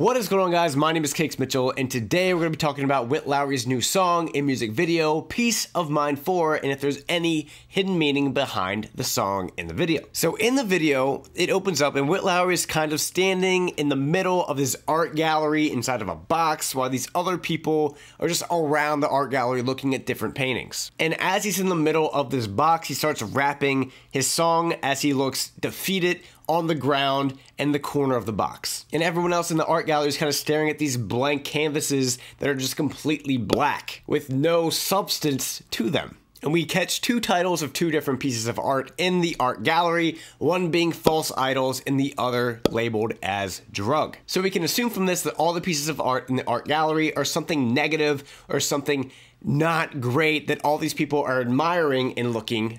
What is going on, guys? My name is Cakes Mitchell, and today we're going to be talking about Witt Lowry's new song and music video, Peace of Mind 4, and if there's any hidden meaning behind the song in the video. So in the video, it opens up and Witt Lowry is kind of standing in the middle of this art gallery inside of a box while these other people are just around the art gallery looking at different paintings. And as he's in the middle of this box, he starts rapping his song as he looks defeated on the ground in the corner of the box. And everyone else in the art gallery is kind of staring at these blank canvases that are just completely black with no substance to them. And we catch two titles of two different pieces of art in the art gallery, one being false idols and the other labeled as drug. So we can assume from this that all the pieces of art in the art gallery are something negative or something not great that all these people are admiring and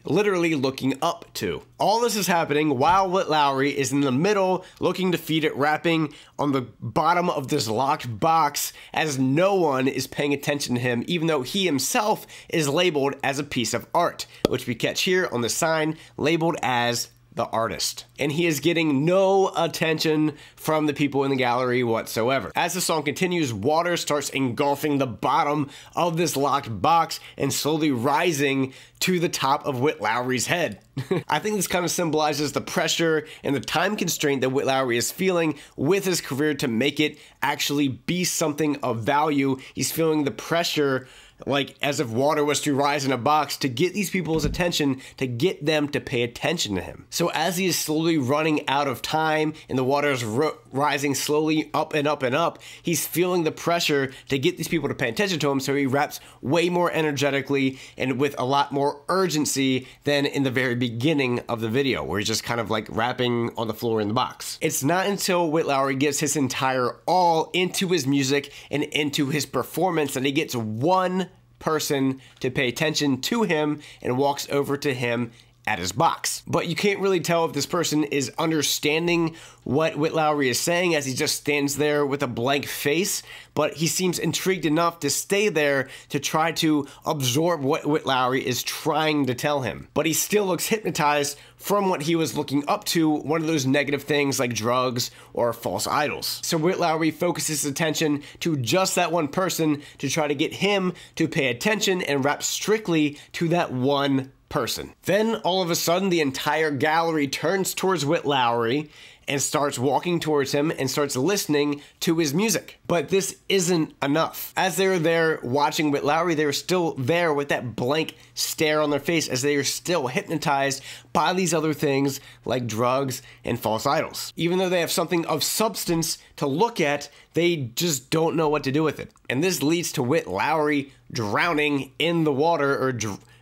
literally looking up to. All this is happening while Witt Lowry is in the middle looking defeated, rapping on the bottom of this locked box as no one is paying attention to him, even though he himself is labeled as a piece of art, which we catch here on the sign labeled as the artist. And he is getting no attention from the people in the gallery whatsoever. As the song continues, water starts engulfing the bottom of this locked box and slowly rising to the top of Witt Lowry's head. I think this kind of symbolizes the pressure and the time constraint that Witt Lowry is feeling with his career to make it actually be something of value. He's feeling the pressure, like as if water was to rise in a box, to get these people's attention, to get them to pay attention to him. So as he is slowly running out of time and the water is rising slowly up and up and up, he's feeling the pressure to get these people to pay attention to him, so he raps way more energetically and with a lot more urgency than in the very beginning of the video, where he's just kind of like rapping on the floor in the box. It's not until Witt Lowry gives his entire all into his music and into his performance that he gets one person to pay attention to him and walks over to him at his box. But you can't really tell if this person is understanding what Witt Lowry is saying as he just stands there with a blank face, but he seems intrigued enough to stay there to try to absorb what Witt Lowry is trying to tell him. But he still looks hypnotized from what he was looking up to, one of those negative things like drugs or false idols. So Witt Lowry focuses his attention to just that one person to try to get him to pay attention and rap strictly to that one person. Then all of a sudden the entire gallery turns towards Witt Lowry and starts walking towards him and starts listening to his music. But this isn't enough. As they're there watching Witt Lowry, they're still there with that blank stare on their face as they are still hypnotized by these other things like drugs and false idols. Even though they have something of substance to look at, they just don't know what to do with it. And this leads to Witt Lowry drowning in the water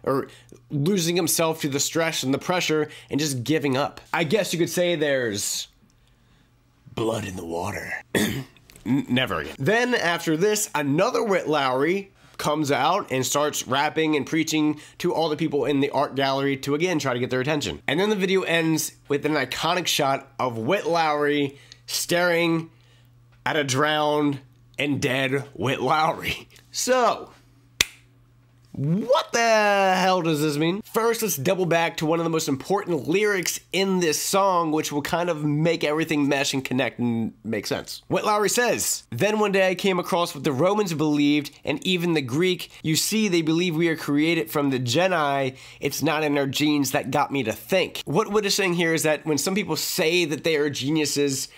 or losing himself to the stress and the pressure and just giving up. I guess you could say there's blood in the water. Never again. Then after this, another Witt Lowry comes out and starts rapping and preaching to all the people in the art gallery to again try to get their attention. And then the video ends with an iconic shot of Witt Lowry staring at a drowned and dead Witt Lowry. So, what the hell does this mean? First, let's double back to one of the most important lyrics in this song, which will kind of make everything mesh and connect and make sense. Witt Lowry says, "Then one day I came across what the Romans believed, and even the Greek. You see, they believe we are created from the geni. It's not in our genes that got me to think." What Witt is saying here is that when some people say that they are geniuses,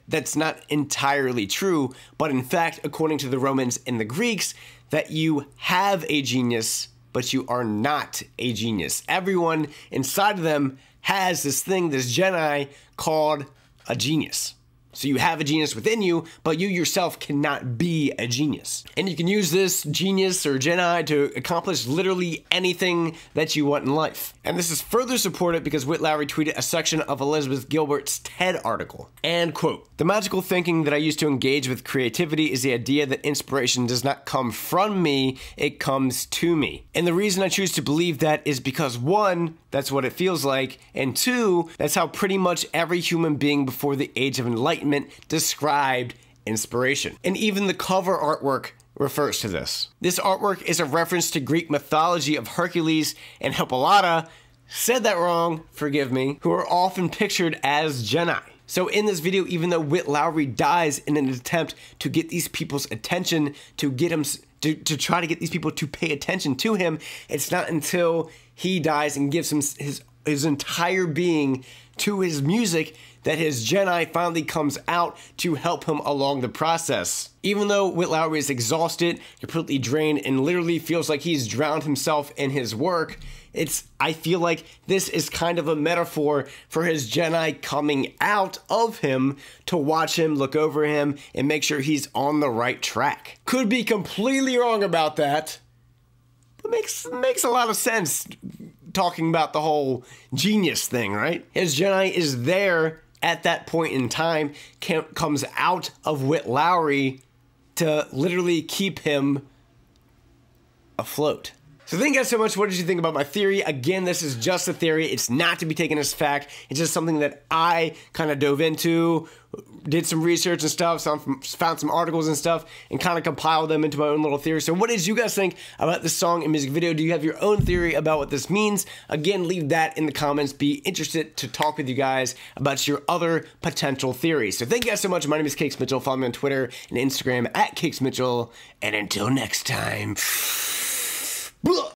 that's not entirely true, but in fact, according to the Romans and the Greeks, that you have a genius, but you are not a genius. Everyone inside of them has this thing, this geni, called a genius. So you have a genius within you, but you yourself cannot be a genius. And you can use this genius or geni to accomplish literally anything that you want in life. And this is further supported because Witt Lowry tweeted a section of Elizabeth Gilbert's TED article. And quote, "The magical thinking that I use to engage with creativity is the idea that inspiration does not come from me, it comes to me. And the reason I choose to believe that is because one, that's what it feels like, and two, that's how pretty much every human being before the Age of Enlightenment described inspiration." And even the cover artwork refers to this. This artwork is a reference to Greek mythology of Hercules and Hippolyta, said that wrong, forgive me, who are often pictured as geni. So in this video, even though Witt Lowry dies in an attempt to get these people's attention, to get him to try to get these people to pay attention to him, it's not until he dies and gives him his entire being to his music that his Jedi finally comes out to help him along the process. Even though Witt Lowry is exhausted, completely drained, and literally feels like he's drowned himself in his work, I feel like this is kind of a metaphor for his Jedi coming out of him to watch him, look over him, and make sure he's on the right track. Could be completely wrong about that, but makes a lot of sense talking about the whole genius thing, right? His Jedi is there at that point in time, comes out of Witt Lowry to literally keep him afloat. So thank you guys so much. What did you think about my theory? Again, this is just a theory. It's not to be taken as fact. It's just something that I kind of dove into, did some research and stuff, found some articles and stuff, and kind of compiled them into my own little theory. So what did you guys think about this song and music video? Do you have your own theory about what this means? Again, leave that in the comments. Be interested to talk with you guys about your other potential theories. So thank you guys so much. My name is Cakes Mitchell. Follow me on Twitter and Instagram at Cakes Mitchell. And until next time.